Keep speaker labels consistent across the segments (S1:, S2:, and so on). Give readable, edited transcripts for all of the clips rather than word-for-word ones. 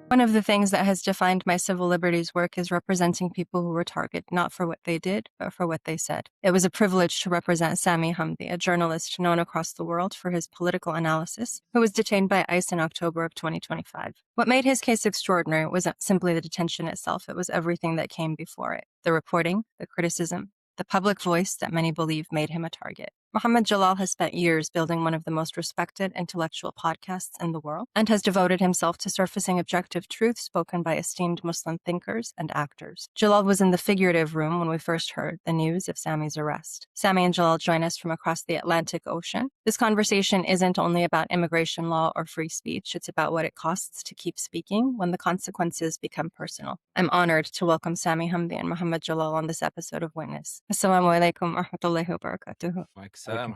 S1: One of the things that has defined my civil liberties work is representing people who were targeted, not for what they did, but for what they said. It was a privilege to represent Sami Hamdi, a journalist known across the world for his political analysis, who was detained by ICE in October of 2025. What made his case extraordinary wasn't simply the detention itself, it was everything that came before it. The reporting, the criticism, the public voice that many believe made him a target. Muhammad Jalal has spent years building one of the most respected intellectual podcasts in the world and has devoted himself to surfacing objective truth spoken by esteemed Muslim thinkers and actors. Jalal was in the figurative room when we first heard the news of Sami's arrest. Sami and Jalal join us from across the Atlantic Ocean. This conversation isn't only about immigration law or free speech, it's about what it costs to keep speaking when the consequences become personal. I'm honored to welcome Sami Hamdi and Muhammad Jalal on this episode of Witness. Assalamu alaikum wa rahmatullahi wa barakatuhu.
S2: Alaikum salam.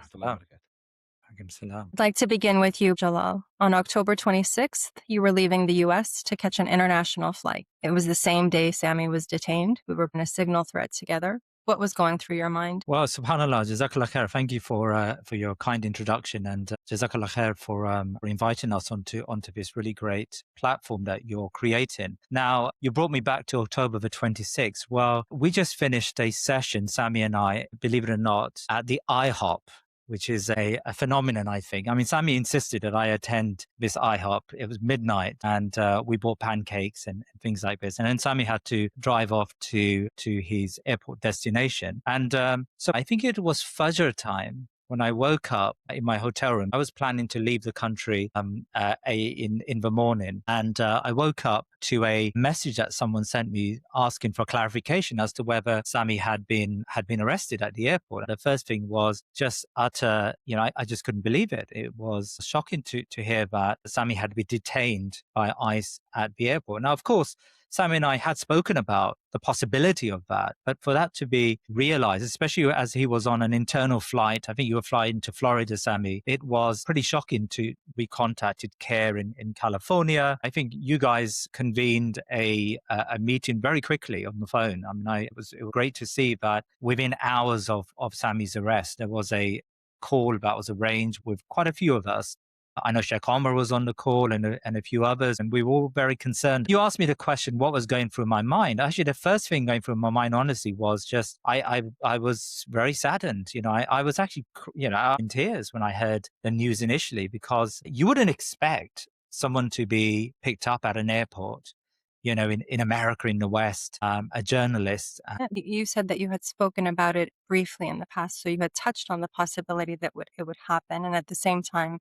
S1: I'd like to begin with you, Jalal. On October 26th, you were leaving the U.S. to catch an international flight. It was the same day Sami was detained. We were in a signal thread together. What was going through your mind?
S2: Well, subhanAllah, Jazakallah khair. Thank you for your kind introduction, and Jazakallah khair for inviting us onto this really great platform that you're creating. Now, you brought me back to October the 26th. Well, we just finished a session, Sami and I, believe it or not, at the IHOP, which is a phenomenon, I think. I mean, Sami insisted that I attend this IHOP. It was midnight, and we bought pancakes and things like this. And then Sami had to drive off to his airport destination. And so I think it was Fajr time when I woke up in my hotel room. I was planning to leave the country in the morning, and I woke up to a message that someone sent me asking for clarification as to whether Sami had been arrested at the airport. The first thing was just utter, I just couldn't believe it. It was shocking to hear that Sami had been detained by ICE at the airport. Now, of course, Sami and I had spoken about the possibility of that, but for that to be realized, especially as he was on an internal flight, I think you were flying to Florida, Sami, it was pretty shocking to be contacted CARE in California. I think you guys convened a meeting very quickly on the phone. I mean, it was great to see that within hours of Sami's arrest, there was a call that was arranged with quite a few of us. I know Sheikh Omar was on the call and a few others, and we were all very concerned. You asked me the question, what was going through my mind? Actually, the first thing going through my mind, honestly, was just I was very saddened. I was actually, in tears when I heard the news initially, because you wouldn't expect someone to be picked up at an airport, in America, in the West, a journalist.
S1: You said that you had spoken about it briefly in the past, so you had touched on the possibility that it would happen, and at the same time,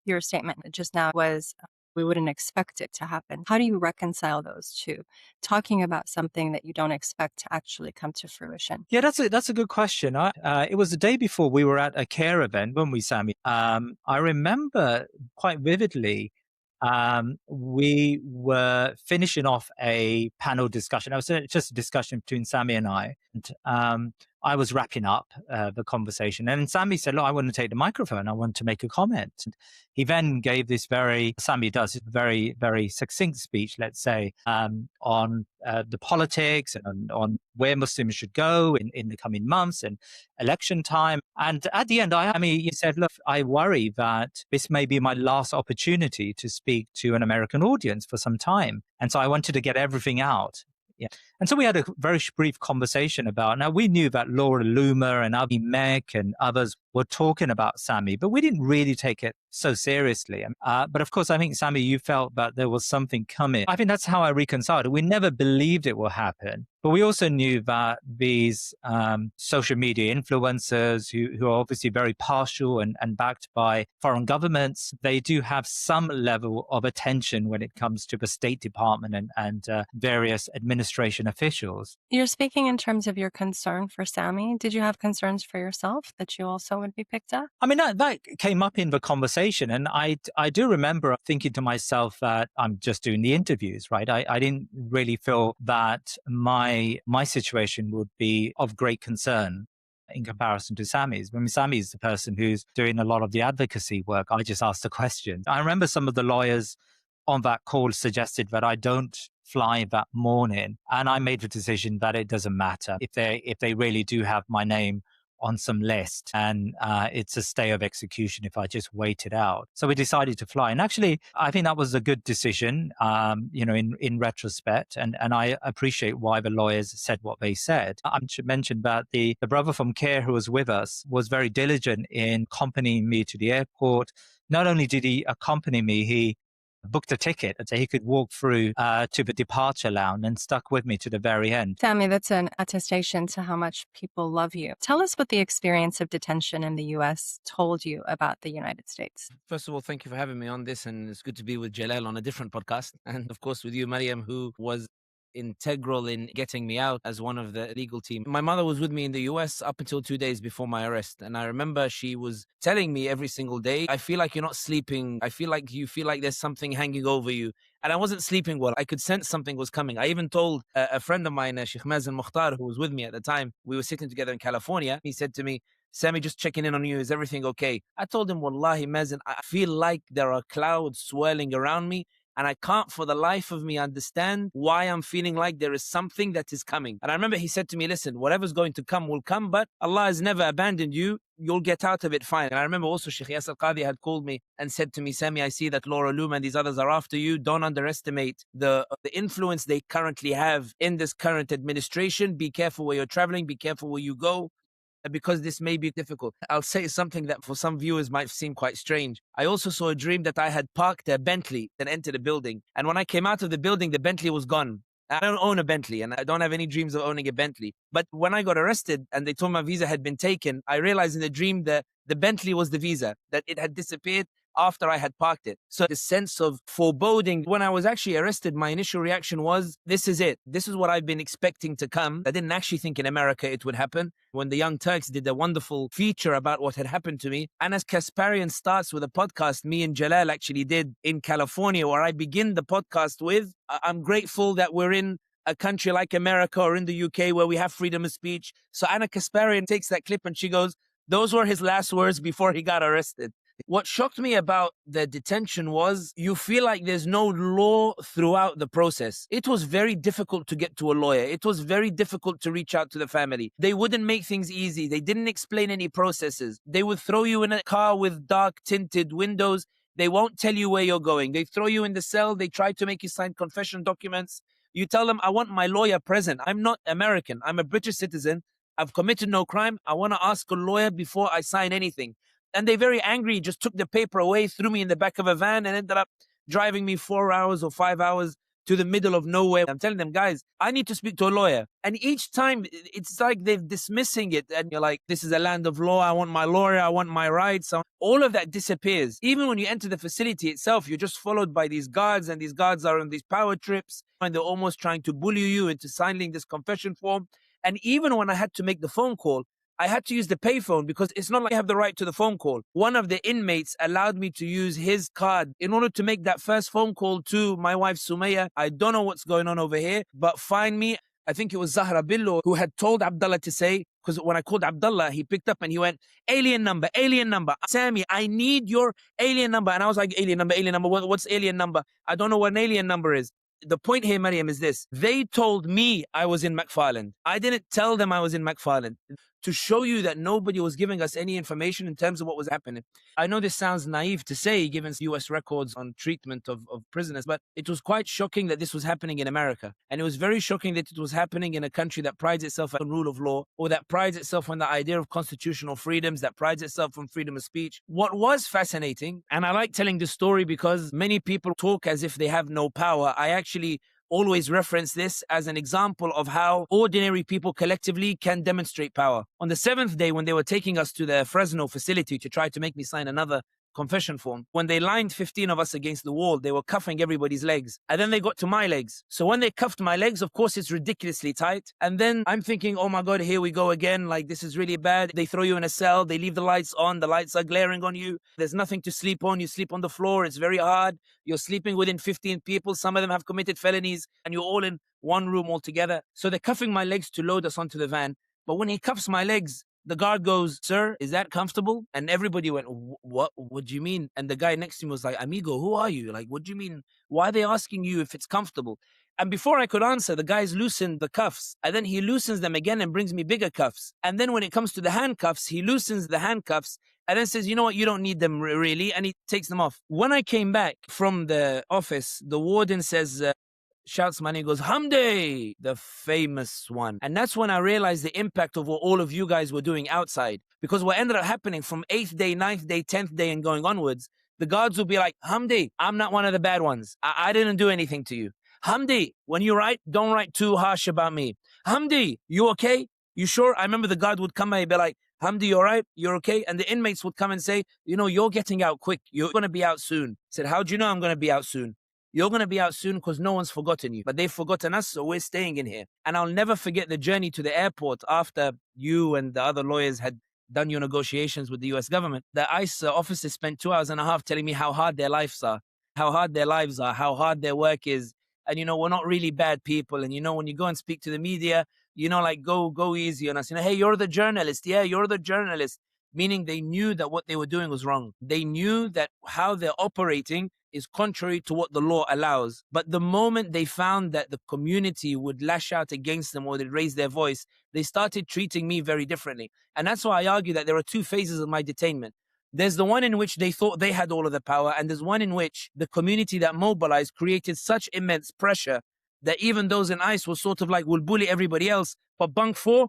S1: your statement just now was we wouldn't expect it to happen. How do you reconcile those two? Talking about something that you don't expect to actually come to fruition.
S2: Yeah, that's a good question. It was the day before we were at a CARE event, weren't we, Sami? I remember quite vividly. We were finishing off a panel discussion. It was just a discussion between Sami and I. And, I was wrapping up the conversation, and Sami said, "Look, I want to take the microphone. I want to make a comment." And he then gave this Sami does very, very succinct speech, let's say, on the politics and on where Muslims should go in the coming months and election time. And at the end, he said, "Look, I worry that this may be my last opportunity to speak to an American audience for some time. And so I wanted to get everything out." Yeah. And so we had a very brief conversation about, now we knew that Laura Loomer and Avi Mek and others were talking about Sami, but we didn't really take it so seriously. But of course, I think, Sami, you felt that there was something coming. I think that's how I reconciled it. We never believed it will happen, but we also knew that these social media influencers who are obviously very partial and backed by foreign governments, they do have some level of attention when it comes to the State Department and various administration officials.
S1: You're speaking in terms of your concern for Sami. Did you have concerns for yourself that you also would be picked up?
S2: I mean, that came up in the conversation, and I do remember thinking to myself that I'm just doing the interviews, right? I didn't really feel that my situation would be of great concern in comparison to Sami's. I mean, Sami is the person who's doing a lot of the advocacy work. I just asked the questions. I remember some of the lawyers on that call suggested that I don't fly that morning, and I made the decision that it doesn't matter if they really do have my name on some list, and it's a stay of execution if I just wait it out. So we decided to fly. And actually, I think that was a good decision, in retrospect. And I appreciate why the lawyers said what they said. I should mention that the brother from Care who was with us was very diligent in accompanying me to the airport. Not only did he accompany me, he booked a ticket so he could walk through to the departure lounge and stuck with me to the very end.
S1: Sami, that's an attestation to how much people love you. Tell us what the experience of detention in the US told you about the United States.
S3: First of all, thank you for having me on this, and it's good to be with Jalal on a different podcast. And of course, with you, Mariam, who was integral in getting me out as one of the legal team. My mother was with me in the US up until 2 days before my arrest. And I remember she was telling me every single day, I feel like you're not sleeping. I feel like you feel like there's something hanging over you. And I wasn't sleeping well. I could sense something was coming. I even told a friend of mine, Sheikh Mazen Mukhtar, who was with me at the time. We were sitting together in California. He said to me, Sami, just checking in on you. Is everything okay? I told him, Wallahi, Mazen, I feel like there are clouds swirling around me. And I can't for the life of me understand why I'm feeling like there is something that is coming. And I remember he said to me, listen, whatever's going to come will come, but Allah has never abandoned you. You'll get out of it fine. And I remember also Sheikh Yasser Qadi had called me and said to me, Sami, I see that Laura Loom and these others are after you. Don't underestimate the influence they currently have in this current administration. Be careful where you're traveling. Be careful where you go, because this may be difficult. I'll say something that for some viewers might seem quite strange. I also saw a dream that I had parked a Bentley and entered a building. And when I came out of the building, the Bentley was gone. I don't own a Bentley and I don't have any dreams of owning a Bentley. But when I got arrested and they told my visa had been taken, I realized in the dream that the Bentley was the visa, that it had disappeared after I had parked it. So the sense of foreboding, when I was actually arrested, my initial reaction was, this is it. This is what I've been expecting to come. I didn't actually think in America it would happen. When the Young Turks did a wonderful feature about what had happened to me, Anas Kasparian starts with a podcast me and Jalal actually did in California, where I begin the podcast with, I'm grateful that we're in a country like America or in the UK where we have freedom of speech. So Anna Kasparian takes that clip and she goes, those were his last words before he got arrested. What shocked me about the detention was you feel like there's no law throughout the process. It was very difficult to get to a lawyer. It was very difficult to reach out to the family. They wouldn't make things easy. They didn't explain any processes. They would throw you in a car with dark tinted windows. They won't tell you where you're going. They throw you in the cell. They try to make you sign confession documents. You tell them, I want my lawyer present. I'm not American. I'm a British citizen. I've committed no crime. I want to ask a lawyer before I sign anything. And they very angry, just took the paper away, threw me in the back of a van and ended up driving me 4 hours or 5 hours to the middle of nowhere. I'm telling them, guys, I need to speak to a lawyer. And each time it's like they're dismissing it. And you're like, this is a land of law. I want my lawyer. I want my rights. All of that disappears. Even when you enter the facility itself, you're just followed by these guards, and these guards are on these power trips and they're almost trying to bully you into signing this confession form. And even when I had to make the phone call, I had to use the payphone because it's not like I have the right to the phone call. One of the inmates allowed me to use his card in order to make that first phone call to my wife, Sumaya. I don't know what's going on over here, but find me. I think it was Zahra Billo who had told Abdullah to say, because when I called Abdullah, he picked up and he went, alien number, alien number. Sami, I need your alien number. And I was like, alien number, alien number. What's alien number? I don't know what an alien number is. The point here, Mariam, is this. They told me I was in McFarland. I didn't tell them I was in McFarland. To show you that nobody was giving us any information in terms of what was happening. I know this sounds naive to say, given US records on treatment of prisoners, but it was quite shocking that this was happening in America. And it was very shocking that it was happening in a country that prides itself on rule of law, or that prides itself on the idea of constitutional freedoms, that prides itself on freedom of speech. What was fascinating, and I like telling this story because many people talk as if they have no power. I actually always reference this as an example of how ordinary people collectively can demonstrate power. On the 7th day, when they were taking us to the Fresno facility to try to make me sign another confession form, when they lined 15 of us against the wall, they were cuffing everybody's legs. And then they got to my legs. So when they cuffed my legs, of course, it's ridiculously tight. And then I'm thinking, oh my God, here we go again. Like, this is really bad. They throw you in a cell. They leave the lights on. The lights are glaring on you. There's nothing to sleep on. You sleep on the floor. It's very hard. You're sleeping within 15 people. Some of them have committed felonies and you're all in one room altogether. So they're cuffing my legs to load us onto the van. But when he cuffs my legs, the guard goes, sir, is that comfortable? And everybody went, what do you mean? And the guy next to me was like, amigo, who are you? Like, what do you mean? Why are they asking you if it's comfortable? And before I could answer, the guy's loosened the cuffs. And then he loosens them again and brings me bigger cuffs. And then when it comes to the handcuffs, he loosens the handcuffs and then says, you know what, you don't need them really. And he takes them off. When I came back from the office, the warden says, shouts my name, goes, Hamdi, the famous one. And that's when I realized the impact of what all of you guys were doing outside. Because what ended up happening from 8th day, 9th day, 10th day and going onwards, the guards would be like, Hamdi, I'm not one of the bad ones. I didn't do anything to you. Hamdi, when you write, don't write too harsh about me. Hamdi, you okay? You sure? I remember the guard would come and be like, Hamdi, you all right? You're okay? And the inmates would come and say, you know, you're getting out quick. You're going to be out soon. I said, how do you know I'm going to be out soon? You're going to be out soon because no one's forgotten you. But they've forgotten us, so we're staying in here. And I'll never forget the journey to the airport after you and the other lawyers had done your negotiations with the US government. The ICE officers spent 2.5 hours telling me how hard their lives are, how hard their work is. And, you know, we're not really bad people. And, you know, when you go and speak to the media, you know, like, go easy on us. You know, hey, you're the journalist. Yeah, you're the journalist. Meaning they knew that what they were doing was wrong. They knew that how they're operating is contrary to what the law allows. But the moment they found that the community would lash out against them or they'd raise their voice, they started treating me very differently. And that's why I argue that there are two phases of my detainment. There's the one in which they thought they had all of the power, and there's one in which the community that mobilized created such immense pressure that even those in ICE were sort of like, will bully everybody else. But bunk four,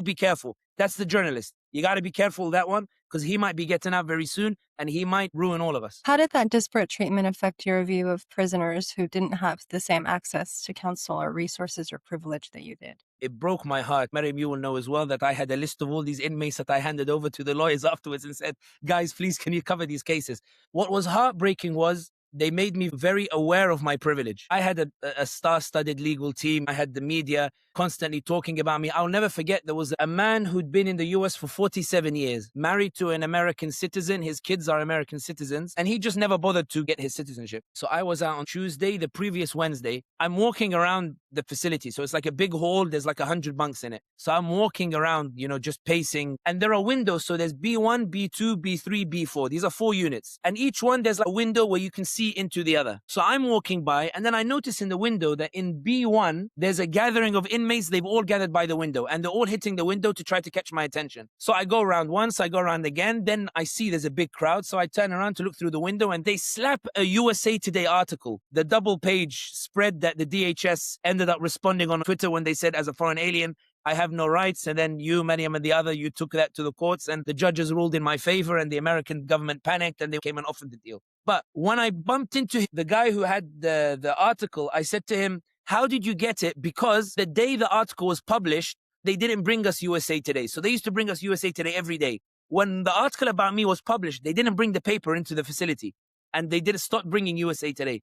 S3: be careful. That's the journalist. You got to be careful of that one because he might be getting out very soon and he might ruin all of us.
S1: How did that disparate treatment affect your view of prisoners who didn't have the same access to counsel or resources or privilege that you did?
S3: It broke my heart. Mariam, you will know as well that I had a list of all these inmates that I handed over to the lawyers afterwards and said, guys, please, can you cover these cases? What was heartbreaking was they made me very aware of my privilege. I had a star-studded legal team. I had the media constantly talking about me. I'll never forget, there was a man who'd been in the US for 47 years, married to an American citizen. His kids are American citizens, and he just never bothered to get his citizenship. So I was out on Tuesday, the previous Wednesday. I'm walking around the facility. So it's like a big hall. There's like 100 bunks in it. So I'm walking around, you know, just pacing. And there are windows. So there's B1, B2, B3, B4. These are 4 units. And each one, there's like a window where you can see into the other. So I'm walking by, and then I notice in the window that in B1, there's a gathering of inmates. They've all gathered by the window, and they're all hitting the window to try to catch my attention. So I go around once, I go around again. Then I see there's a big crowd. So I turn around to look through the window, and they slap a USA Today article, the double-page spread that the DHS ended up responding on Twitter when they said, as a foreign alien, I have no rights. And then you, Mariam, and the other, you took that to the courts, and the judges ruled in my favor, and the American government panicked, and they came and offered the deal. But when I bumped into the guy who had the article, I said to him, how did you get it? Because the day the article was published, they didn't bring us USA Today. So they used to bring us USA Today every day. When the article about me was published, they didn't bring the paper into the facility, and they didn't stop bringing USA Today.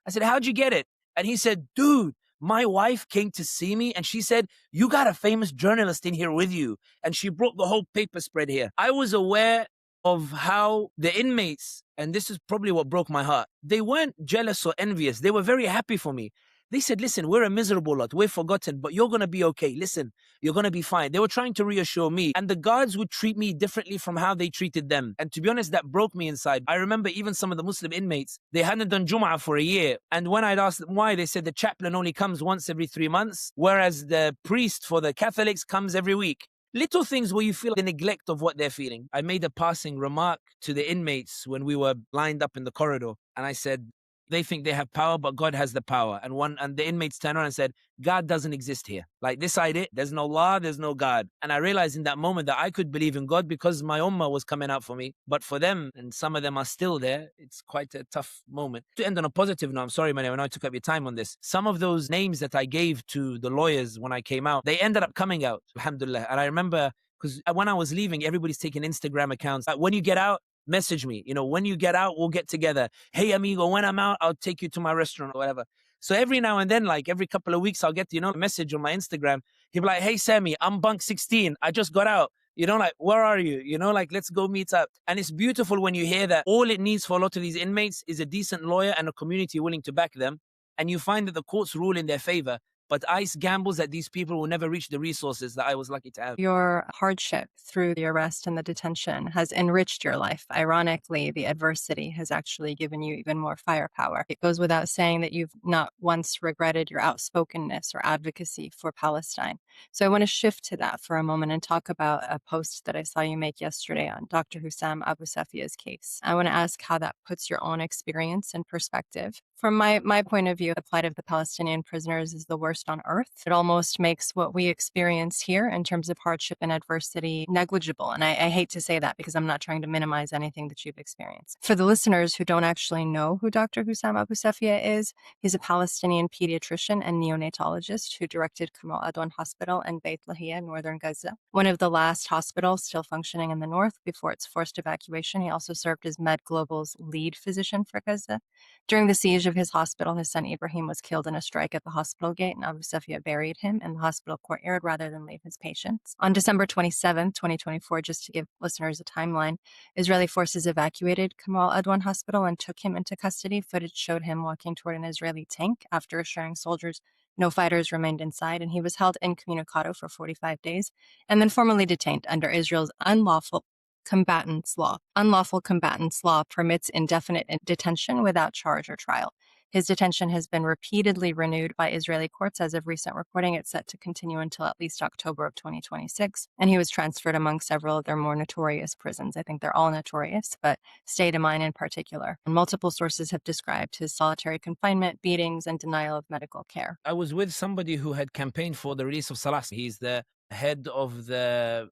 S3: I said, how'd you get it? And he said, dude, my wife came to see me and she said, you got a famous journalist in here with you. And she brought the whole paper spread here. I was aware of how the inmates, and this is probably what broke my heart, they weren't jealous or envious. They were very happy for me. They said, listen, we're a miserable lot. We're forgotten, but you're going to be okay. Listen, you're going to be fine. They were trying to reassure me. And the guards would treat me differently from how they treated them. And to be honest, that broke me inside. I remember even some of the Muslim inmates, they hadn't done Jum'ah for a year. And when I'd asked them why, they said the chaplain only comes once every 3 months, whereas the priest for the Catholics comes every week. Little things where you feel the neglect of what they're feeling. I made a passing remark to the inmates when we were lined up in the corridor. And I said, they think they have power, but God has the power. And the inmates turned around and said, God doesn't exist here. Like this idea, there's no law, there's no God. And I realized in that moment that I could believe in God because my ummah was coming out for me. But for them, and some of them are still there, it's quite a tough moment. To end on a positive note, I'm sorry, man, I know I took up your time on this. Some of those names that I gave to the lawyers when I came out, they ended up coming out, alhamdulillah. And I remember, because when I was leaving, everybody's taking Instagram accounts. When you get out, message me. You know, when you get out, we'll get together. Hey, amigo, when I'm out, I'll take you to my restaurant or whatever. So every now and then, like every couple of weeks, I'll get, a message on my Instagram. He'll be like, hey, Sami, I'm bunk 16. I just got out. Like, where are you? Like, let's go meet up. And it's beautiful when you hear that all it needs for a lot of these inmates is a decent lawyer and a community willing to back them. And you find that the courts rule in their favor. But ICE gambles that these people will never reach the resources that I was lucky to have.
S1: Your hardship through the arrest and the detention has enriched your life. Ironically, the adversity has actually given you even more firepower. It goes without saying that you've not once regretted your outspokenness or advocacy for Palestine. So I want to shift to that for a moment and talk about a post that I saw you make yesterday on Dr. Hussam Abu Safia's case. I want to ask how that puts your own experience in perspective. From my point of view, the plight of the Palestinian prisoners is the worst on earth. It almost makes what we experience here in terms of hardship and adversity negligible. And I hate to say that because I'm not trying to minimize anything that you've experienced. For the listeners who don't actually know who Dr. Hussam Abu Safia is, he's a Palestinian pediatrician and neonatologist who directed Kamal Adwan Hospital in Beit Lahia, northern Gaza, one of the last hospitals still functioning in the north before its forced evacuation. He also served as Med Global's lead physician for Gaza. During the siege of his hospital, his son Ibrahim was killed in a strike at the hospital gate, and Abu Safia buried him in the hospital courtyard rather than leave his patients. On December 27, 2024, just to give listeners a timeline, Israeli forces evacuated Kamal Adwan Hospital and took him into custody. Footage showed him walking toward an Israeli tank after assuring soldiers no fighters remained inside, and he was held incommunicado for 45 days and then formally detained under Israel's unlawful combatants law. Unlawful combatants law permits indefinite detention without charge or trial. His detention has been repeatedly renewed by Israeli courts. As of recent reporting, it's set to continue until at least October of 2026. And he was transferred among several of their more notorious prisons. I think they're all notorious, but State of Mind in particular. And multiple sources have described his solitary confinement, beatings, and denial of medical care.
S3: I was with somebody who had campaigned for the release of Salah. He's the head of the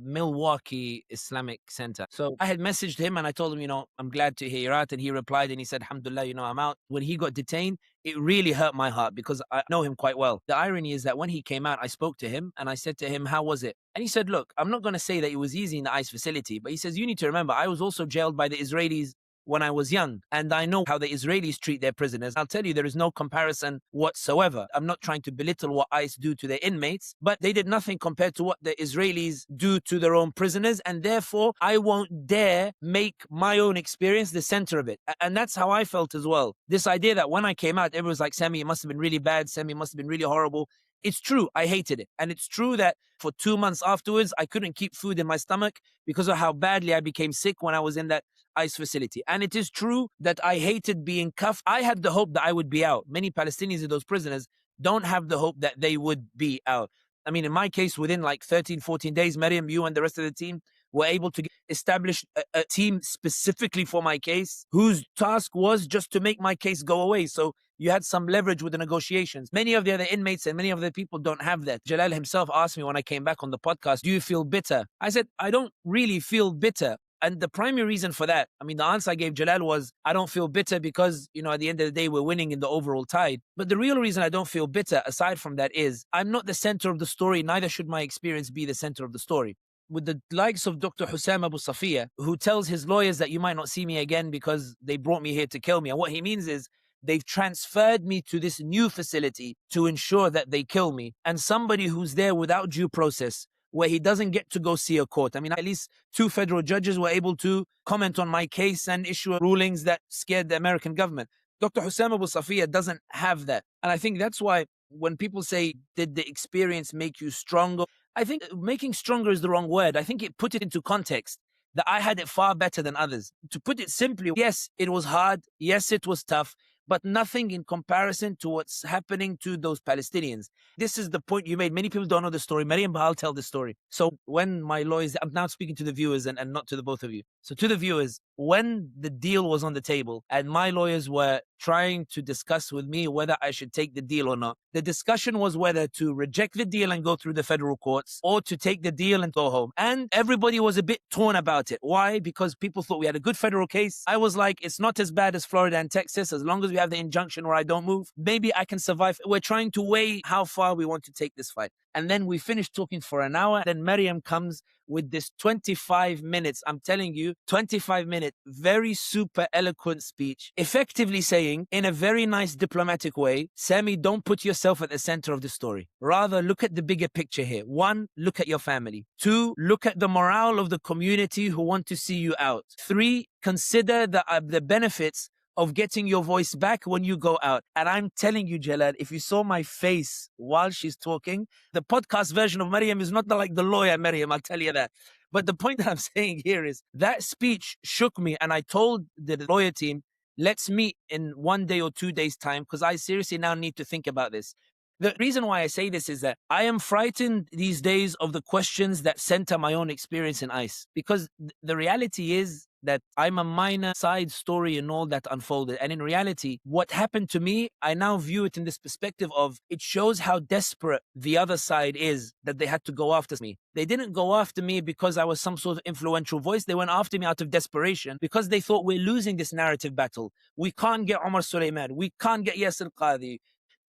S3: Milwaukee Islamic Center. So I had messaged him and I told him, I'm glad to hear you're out. And he replied and he said, Alhamdulillah, I'm out. When he got detained, it really hurt my heart because I know him quite well. The irony is that when he came out, I spoke to him and I said to him, how was it? And he said, look, I'm not going to say that it was easy in the ICE facility, but he says, you need to remember, I was also jailed by the Israelis when I was young, and I know how the Israelis treat their prisoners. I'll tell you, there is no comparison whatsoever. I'm not trying to belittle what ICE do to their inmates, but they did nothing compared to what the Israelis do to their own prisoners, and therefore I won't dare make my own experience the center of it. And that's how I felt as well. This idea that when I came out, everyone was like, Sami, it must have been really bad. Sami, it must have been really horrible. It's true. I hated it. And it's true that for 2 months afterwards, I couldn't keep food in my stomach because of how badly I became sick when I was in that ICE facility. And it is true that I hated being cuffed. I had the hope that I would be out. Many Palestinians in those prisoners don't have the hope that they would be out. I mean, in my case, within like 13, 14 days, Maryam, you and the rest of the team were able to establish a team specifically for my case, whose task was just to make my case go away. So you had some leverage with the negotiations. Many of the other inmates and many of the people don't have that. Jalal himself asked me when I came back on the podcast, do you feel bitter? I said, I don't really feel bitter. And the primary reason for that, the answer I gave Jalal was, I don't feel bitter because, at the end of the day, we're winning in the overall tide. But the real reason I don't feel bitter, aside from that, is I'm not the center of the story, neither should my experience be the center of the story. With the likes of Dr. Hussam Abu Safia, who tells his lawyers that you might not see me again because they brought me here to kill me. And what he means is, they've transferred me to this new facility to ensure that they kill me. And somebody who's there without due process, where he doesn't get to go see a court. At least 2 federal judges were able to comment on my case and issue rulings that scared the American government. Dr. Hussam Abu Safia doesn't have that. And I think that's why when people say, did the experience make you stronger? I think making stronger is the wrong word. I think it put it into context that I had it far better than others. To put it simply, yes, it was hard. Yes, it was tough. But nothing in comparison to what's happening to those Palestinians. This is the point you made. Many people don't know the story. Maryam Bahal tell the story. So when my lawyers, I'm now speaking to the viewers and not to the both of you. So to the viewers, when the deal was on the table and my lawyers were trying to discuss with me whether I should take the deal or not, the discussion was whether to reject the deal and go through the federal courts or to take the deal and go home. And everybody was a bit torn about it. Why? Because people thought we had a good federal case. I was like, it's not as bad as Florida and Texas. As long as we have the injunction where I don't move, maybe I can survive. We're trying to weigh how far we want to take this fight. And then we finished talking for an hour. Then Maryam comes with this 25 minutes, I'm telling you, 25-minute, very super eloquent speech, effectively saying in a very nice diplomatic way, Sami, don't put yourself at the center of the story. Rather, look at the bigger picture here. 1, look at your family. 2, look at the morale of the community who want to see you out. 3, consider the benefits of getting your voice back when you go out. And I'm telling you, Jalal, if you saw my face while she's talking, the podcast version of Maryam is not like the lawyer Maryam, I'll tell you that. But the point that I'm saying here is that speech shook me. And I told the lawyer team, let's meet in 1 day or 2 days' time, because I seriously now need to think about this. The reason why I say this is that I am frightened these days of the questions that center my own experience in ICE, because the reality is that I'm a minor side story in all that unfolded. And in reality, what happened to me, I now view it in this perspective of it shows how desperate the other side is that they had to go after me. They didn't go after me because I was some sort of influential voice. They went after me out of desperation because they thought we're losing this narrative battle. We can't get Omar Suleiman. We can't get Yasser Qadhi.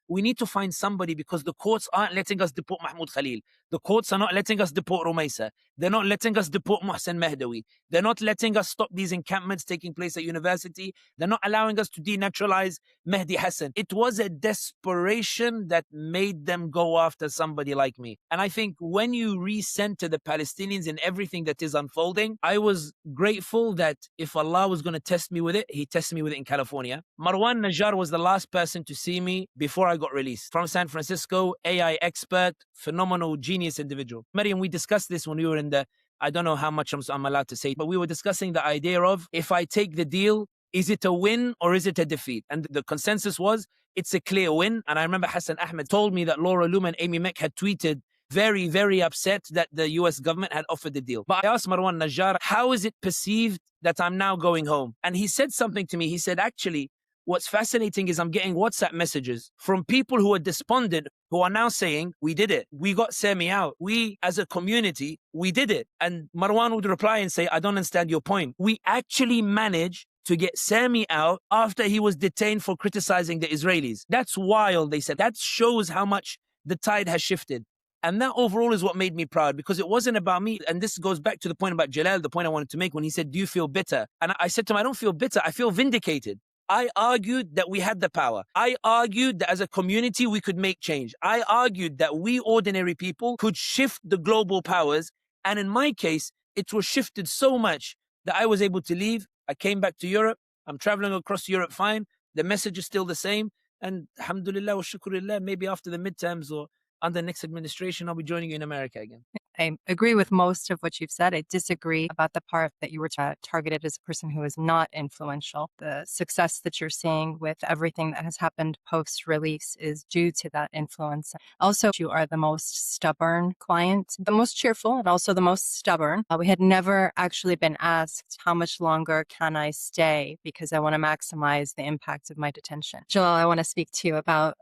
S3: We need to find somebody, because the courts aren't letting us deport Mahmoud Khalil. The courts are not letting us deport Rumaisa. They're not letting us deport Mohsen Mahdawi. They're not letting us stop these encampments taking place at university. They're not allowing us to denaturalize Mehdi Hassan. It was a desperation that made them go after somebody like me. And I think when you recenter the Palestinians in everything that is unfolding, I was grateful that if Allah was going to test me with it, He tested me with it in California. Marwan Najjar was the last person to see me before I got released. From San Francisco, AI expert, phenomenal, genius individual. Maryam, we discussed this when we were in the, I don't know how much I'm allowed to say, but we were discussing the idea of, if I take the deal, is it a win or is it a defeat? And the consensus was, it's a clear win. And I remember Hassan Ahmed told me that Laura Loomer and Amy Meck had tweeted very, very upset that the US government had offered the deal. But I asked Marwan Najjar, how is it perceived that I'm now going home? And he said something to me. He said, actually, what's fascinating is I'm getting WhatsApp messages from people who are despondent, who are now saying, we did it. We got Sami out. We, as a community, we did it. And Marwan would reply and say, I don't understand your point. We actually managed to get Sami out after he was detained for criticizing the Israelis. That's wild, they said. That shows how much the tide has shifted. And that overall is what made me proud, because it wasn't about me. And this goes back to the point about Jalal, the point I wanted to make when he said, do you feel bitter? And I said to him, I don't feel bitter. I feel vindicated. I argued that we had the power. I argued that as a community, we could make change. I argued that we ordinary people could shift the global powers. And in my case, it was shifted so much that I was able to leave. I came back to Europe. I'm traveling across Europe fine. The message is still the same. And alhamdulillah wa shukrulillah, maybe after the midterms or under the next administration, I'll be joining you in America again.
S1: I agree with most of what you've said. I disagree about the part that you were targeted as a person who is not influential. The success that you're seeing with everything that has happened post-release is due to that influence. Also, you are the most stubborn client, the most cheerful, and also the most stubborn. We had never actually been asked, how much longer can I stay, because I want to maximize the impact of my detention. Jalal, I want to speak to you about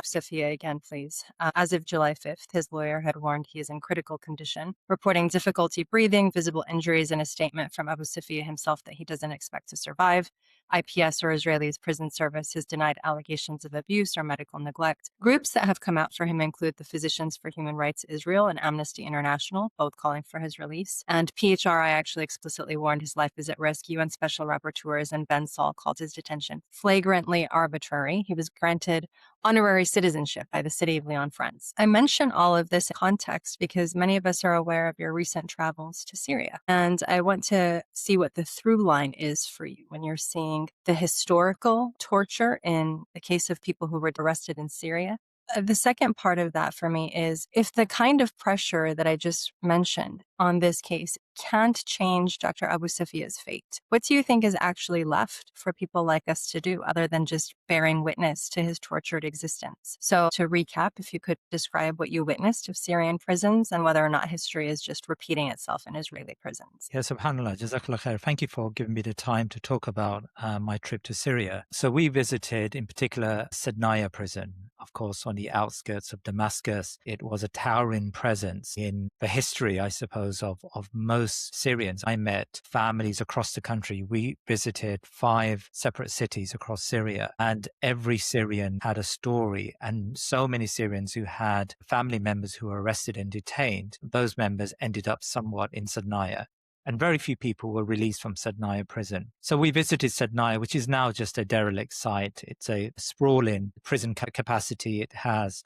S1: Sophia again, please. As of July 5th, his lawyer had warned he is in critical condition, reporting difficulty breathing, visible injuries, and a statement from Abu Sufia himself that he doesn't expect to survive. IPS, or Israeli's prison service, has denied allegations of abuse or medical neglect. Groups that have come out for him include the Physicians for Human Rights Israel and Amnesty International, both calling for his release. And PHRI actually explicitly warned his life is at risk. UN Special Rapporteurs and Ben Saul called his detention flagrantly arbitrary. He was granted honorary citizenship by the City of Lyon, France. I mention all of this in context because many of us are aware of your recent travels to Syria. And I want to see what the through line is for you when you're seeing the historical torture in the case of people who were arrested in Syria. The second part of that for me is, if the kind of pressure that I just mentioned on this case can't change Dr. Abu Safia's fate, what do you think is actually left for people like us to do other than just bearing witness to his tortured existence? So to recap, if you could describe what you witnessed of Syrian prisons and whether or not history is just repeating itself in Israeli prisons.
S2: Yeah, subhanAllah, Jazakallah khair. Thank you for giving me the time to talk about my trip to Syria. So we visited, in particular, Sednaya prison, of course, on the outskirts of Damascus. It was a towering presence in the history, I suppose, of most Syrians. I met families across the country. We visited 5 separate cities across Syria, and every Syrian had a story, and so many Syrians who had family members who were arrested and detained, those members ended up somewhat in Sednaya. And very few people were released from Sednaya prison. So we visited Sednaya, which is now just a derelict site. It's a sprawling prison capacity. It has,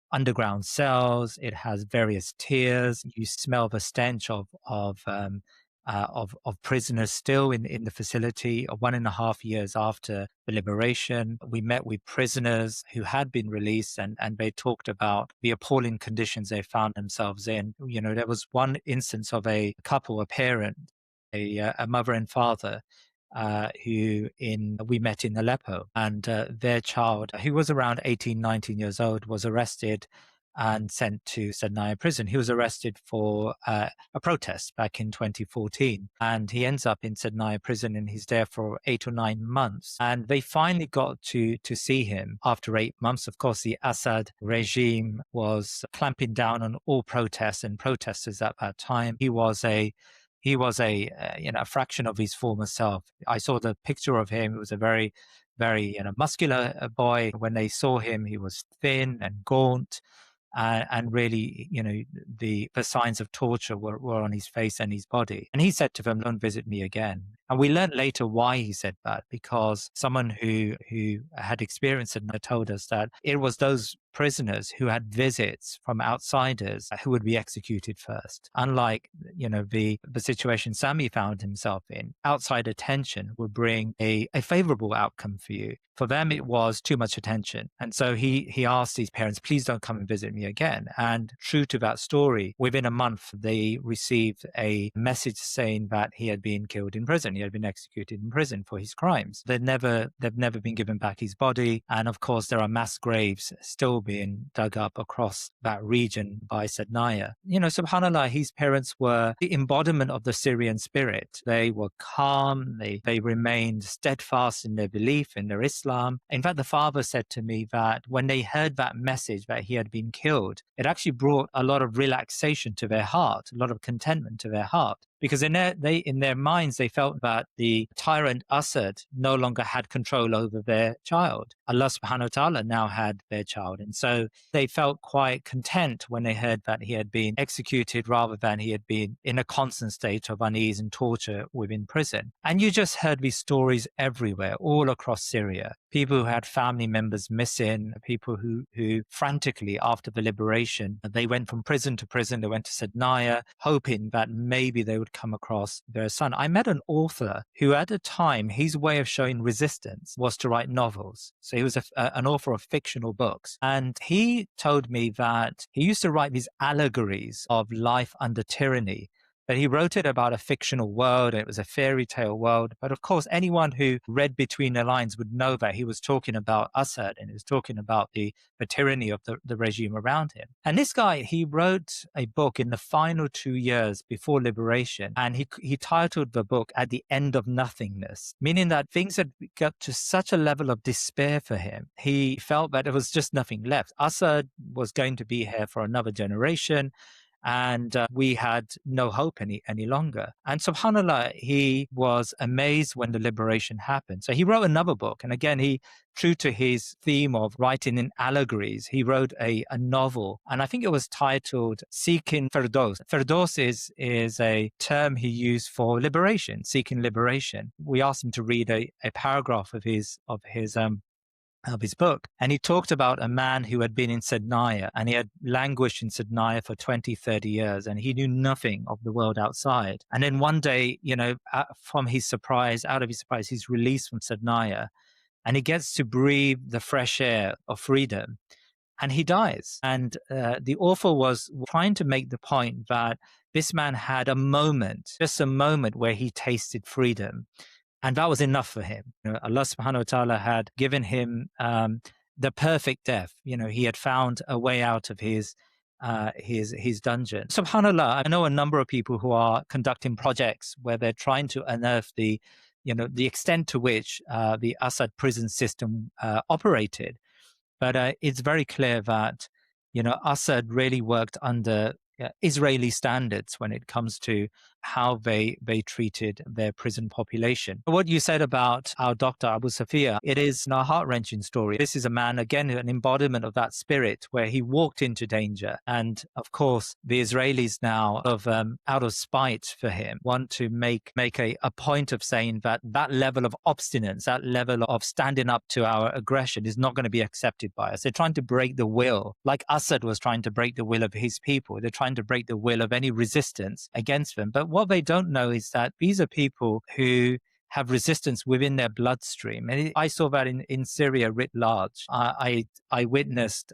S2: underground cells. It has various tiers. You smell the stench of of prisoners still in the facility. 1.5 years after the liberation, we met with prisoners who had been released, and they talked about the appalling conditions they found themselves in. There was one instance of a couple, a parent, a mother and father, who we met in Aleppo, and their child, who was around 18, 19 years old, was arrested and sent to Sednaya prison. He was arrested for a protest back in 2014, and he ends up in Sednaya prison, and he's there for 8 or 9 months. And they finally got to see him after 8 months. Of course, the Assad regime was clamping down on all protests and protesters at that time. He was a fraction of his former self. I saw the picture of him. It was a very, very muscular boy. When they saw him, he was thin and gaunt. And really, the signs of torture were on his face and his body. And he said to them, "Don't visit me again." And we learned later why he said that, because someone who had experienced it told us that it was those prisoners who had visits from outsiders who would be executed first. Unlike, the situation Sami found himself in, outside attention would bring a favorable outcome for you. For them, it was too much attention. And so he asked his parents, "Please don't come and visit me again." And true to that story, within a month, they received a message saying that he had been killed in prison. He had been executed in prison for his crimes. They've never been given back his body. And of course, there are mass graves still being dug up across that region by Sednaya. SubhanAllah, his parents were the embodiment of the Syrian spirit. They were calm. They remained steadfast in their belief, in their Islam. In fact, the father said to me that when they heard that message that he had been killed, it actually brought a lot of relaxation to their heart, a lot of contentment to their heart. Because in their minds, they felt that the tyrant Assad no longer had control over their child. Allah subhanahu wa ta'ala now had their child. And so they felt quite content when they heard that he had been executed rather than he had been in a constant state of unease and torture within prison. And you just heard these stories everywhere, all across Syria. People who had family members missing, people who frantically, after the liberation, they went from prison to prison. They went to Sednaya, hoping that maybe they would come across their son. I met an author who, at the time, his way of showing resistance was to write novels. So he was an author of fictional books. And he told me that he used to write these allegories of life under tyranny. But he wrote it about a fictional world. It was a fairy tale world. But of course, anyone who read between the lines would know that he was talking about Assad, and he was talking about the tyranny of the regime around him. And this guy, he wrote a book in the final 2 years before liberation. And he titled the book "At the End of Nothingness," meaning that things had got to such a level of despair for him. He felt that there was just nothing left. Assad was going to be here for another generation. And we had no hope any longer. And subhanAllah, he was amazed when the liberation happened. So he wrote another book. And again, true to his theme of writing in allegories, he wrote a novel. And I think it was titled Seeking Firdaus. Firdaus is a term he used for liberation, seeking liberation. We asked him to read a paragraph of his book. And he talked about a man who had been in Sednaya, and he had languished in Sednaya for 20, 30 years, and he knew nothing of the world outside. And then one day, out of his surprise, he's released from Sednaya, and he gets to breathe the fresh air of freedom, and he dies. And the author was trying to make the point that this man had just a moment where he tasted freedom. And that was enough for him. Allah subhanahu wa ta'ala had given him the perfect death. He had found a way out of his dungeon. SubhanAllah, I know a number of people who are conducting projects where they're trying to unearth the extent to which the Assad prison system operated. But it's very clear that, Assad really worked under Israeli standards when it comes to how they treated their prison population. What you said about our Dr. Abu Safia, it is a heart-wrenching story. This is a man, again, an embodiment of that spirit where he walked into danger. And of course, the Israelis now, out of spite for him, want to make a point of saying that level of obstinance, that level of standing up to our aggression is not going to be accepted by us. They're trying to break the will, like Assad was trying to break the will of his people. They're trying to break the will of any resistance against them. But what they don't know is that these are people who have resistance within their bloodstream. And I saw that in Syria writ large. I witnessed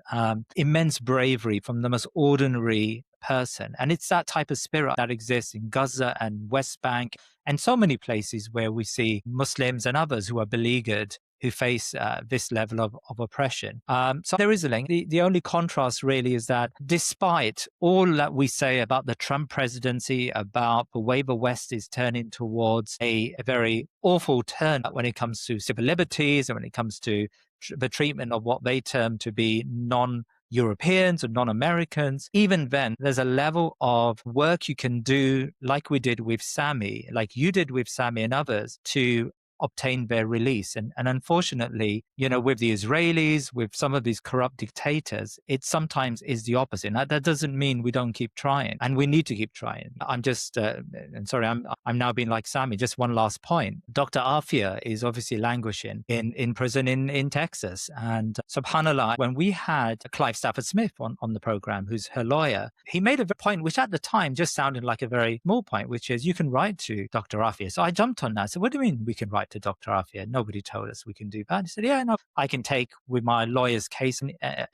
S2: immense bravery from the most ordinary person. And it's that type of spirit that exists in Gaza and West Bank and so many places where we see Muslims and others who are beleaguered, who face this level of oppression. So there is a link. The only contrast really is that despite all that we say about the Trump presidency, about the way the West is turning towards a very awful turn when it comes to civil liberties and when it comes to the treatment of what they term to be non-Europeans or non-Americans, even then, there's a level of work you can do, like we did with Sami, like you did with Sami and others, to obtain their release. And unfortunately, with the Israelis, with some of these corrupt dictators, it sometimes is the opposite. Now, that doesn't mean we don't keep trying, and we need to keep trying. I'm just, and sorry, I'm now being like Sami. Just one last point. Dr. Afia is obviously languishing in prison in Texas. And subhanAllah, when we had Clive Stafford Smith on the program, who's her lawyer, he made a point which at the time just sounded like a very small point, which is you can write to Dr. Afia. So I jumped on that. I said, what do you mean we can write to Dr. Afia? Nobody told us we can do that. He said, yeah, no, I can take with my lawyer's case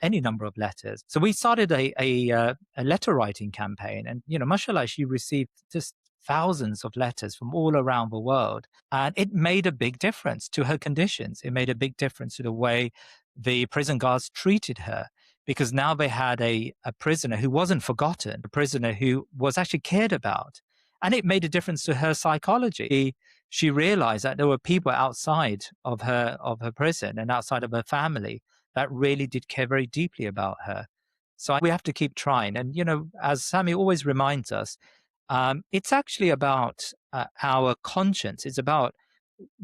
S2: any number of letters. So we started a letter writing campaign, and mashallah, she received just thousands of letters from all around the world, and it made a big difference to her conditions. It made a big difference to the way the prison guards treated her, because now they had a prisoner who wasn't forgotten, a prisoner who was actually cared about. And it made a difference to her psychology. She realized that there were people outside of her prison and outside of her family that really did care very deeply about her. So we have to keep trying. And, as Sami always reminds us, it's actually about our conscience. It's about,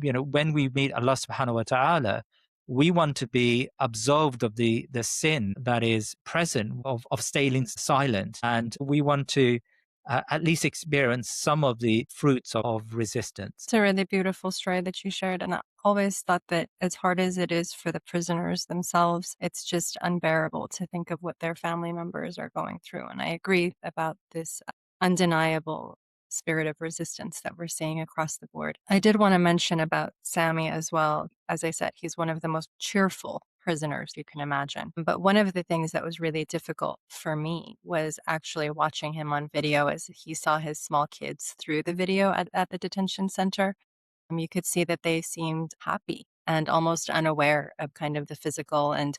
S2: when we meet Allah subhanahu wa ta'ala, we want to be absolved of the sin that is present of staying silent. And we want to at least experience some of the fruits of resistance.
S1: It's a really beautiful story that you shared. And I always thought that as hard as it is for the prisoners themselves, it's just unbearable to think of what their family members are going through. And I agree about this undeniable spirit of resistance that we're seeing across the board. I did want to mention about Sami as well. As I said, he's one of the most cheerful prisoners you can imagine. But one of the things that was really difficult for me was actually watching him on video as he saw his small kids through the video at the detention center. You could see that they seemed happy and almost unaware of kind of the physical and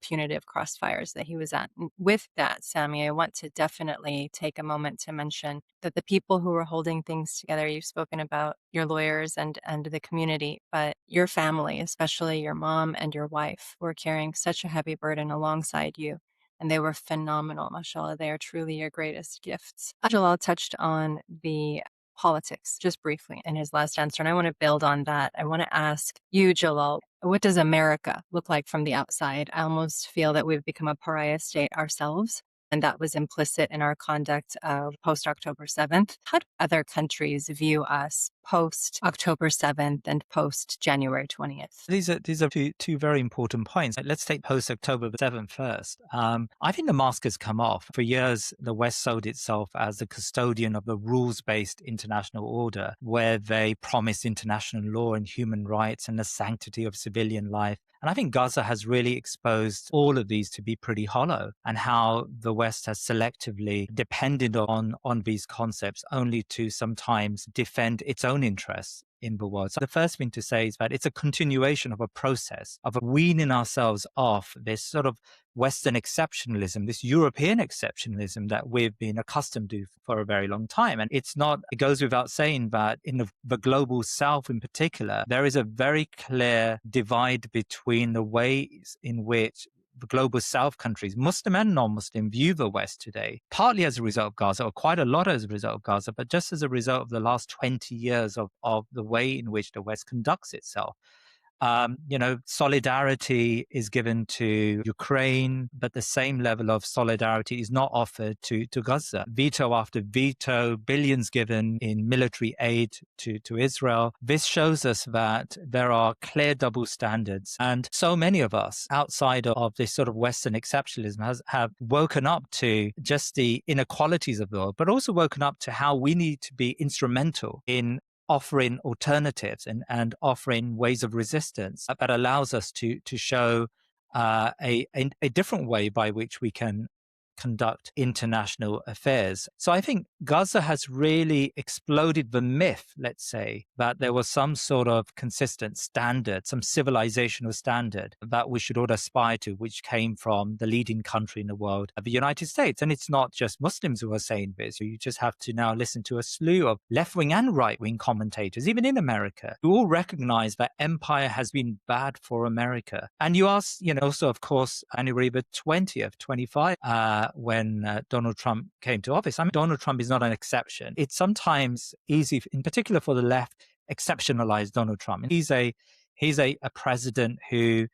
S1: punitive crossfires that he was at. And with that, Sami, I want to definitely take a moment to mention that the people who were holding things together, you've spoken about your lawyers and the community, but your family, especially your mom and your wife, were carrying such a heavy burden alongside you. And they were phenomenal, mashallah. They are truly your greatest gifts. Jalal touched on the politics just briefly in his last answer. And I want to build on that. I want to ask you, Jalal, what does America look like from the outside? I almost feel that we've become a pariah state ourselves. And that was implicit in our conduct post October 7th. How do other countries view us post October 7th and post January 20th?
S2: These are two very important points. Let's take post October 7th first. I think the mask has come off. For years, the West sold itself as the custodian of the rules-based international order, where they promised international law and human rights and the sanctity of civilian life. And I think Gaza has really exposed all of these to be pretty hollow, and how the West has selectively depended on these concepts only to sometimes defend its own interests in the world. So the first thing to say is that it's a continuation of a process of weaning ourselves off this sort of Western exceptionalism, this European exceptionalism that we've been accustomed to for a very long time. And it goes without saying that in the global South in particular, there is a very clear divide between the ways in which the global South countries, Muslim and non-Muslim, view the West today, partly as a result of Gaza, or quite a lot as a result of Gaza, but just as a result of the last 20 years of the way in which the West conducts itself. Solidarity is given to Ukraine, but the same level of solidarity is not offered to Gaza. Veto after veto, billions given in military aid to Israel. This shows us that there are clear double standards. And so many of us outside of this sort of Western exceptionalism have woken up to just the inequalities of the world, but also woken up to how we need to be instrumental in offering alternatives and offering ways of resistance that allows us to show a different way by which we can conduct international affairs. So I think Gaza has really exploded the myth, let's say, that there was some sort of consistent standard, some civilizational standard that we should all aspire to, which came from the leading country in the world, the United States. And it's not just Muslims who are saying this. You just have to now listen to a slew of left-wing and right-wing commentators, even in America, who all recognize that empire has been bad for America. And you ask, also, of course, January the 20th, 25, when Donald Trump came to office. I mean, Donald Trump is not an exception. It's sometimes easy, in particular for the left, exceptionalize Donald Trump. And he's a president who,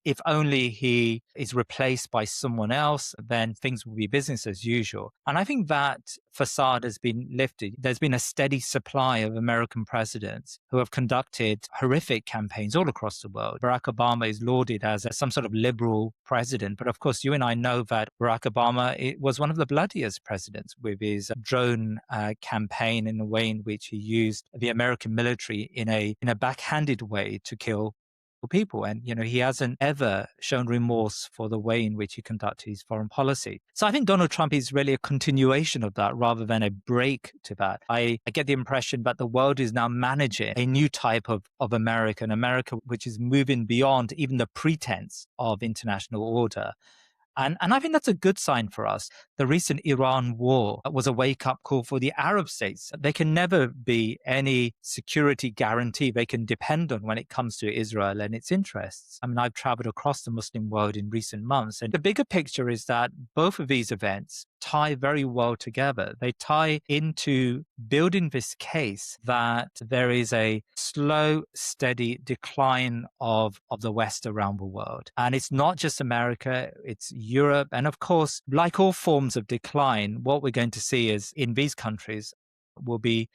S2: if only he is replaced by someone else, then things will be business as usual. And I think that facade has been lifted. There's been a steady supply of American presidents who have conducted horrific campaigns all across the world. Barack Obama is lauded as some sort of liberal president. But of course, you and I know that Barack Obama was one of the bloodiest presidents with his drone campaign, in the way in which he used the American military in a backhanded way to kill people. And, he hasn't ever shown remorse for the way in which he conducted his foreign policy. So I think Donald Trump is really a continuation of that rather than a break to that. I get the impression that the world is now managing a new type of America, an America which is moving beyond even the pretense of international order. And I think that's a good sign for us. The recent Iran war was a wake-up call for the Arab states. There can never be any security guarantee they can depend on when it comes to Israel and its interests. I mean, I've traveled across the Muslim world in recent months, and the bigger picture is that both of these events tie very well together. They tie into building this case that there is a slow, steady decline of the West around the world. And it's not just America, it's Europe. And of course, like all forms of decline, what we're going to see is in these countries will be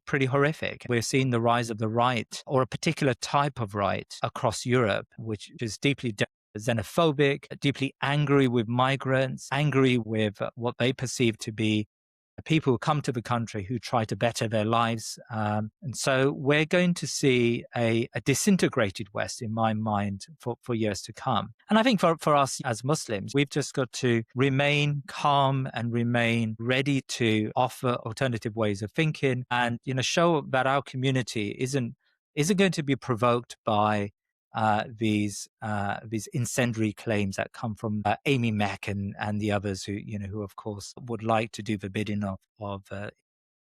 S2: pretty horrific. We're seeing the rise of the right, or a particular type of right across Europe, which is deeply xenophobic, deeply angry with migrants, angry with what they perceive to be people who come to the country who try to better their lives. And so we're going to see a disintegrated West, in my mind, for years to come. And I think for us as Muslims, we've just got to remain calm and remain ready to offer alternative ways of thinking and, show that our community isn't going to be provoked by these incendiary claims that come from Amy Mack and the others who of course would like to do the bidding of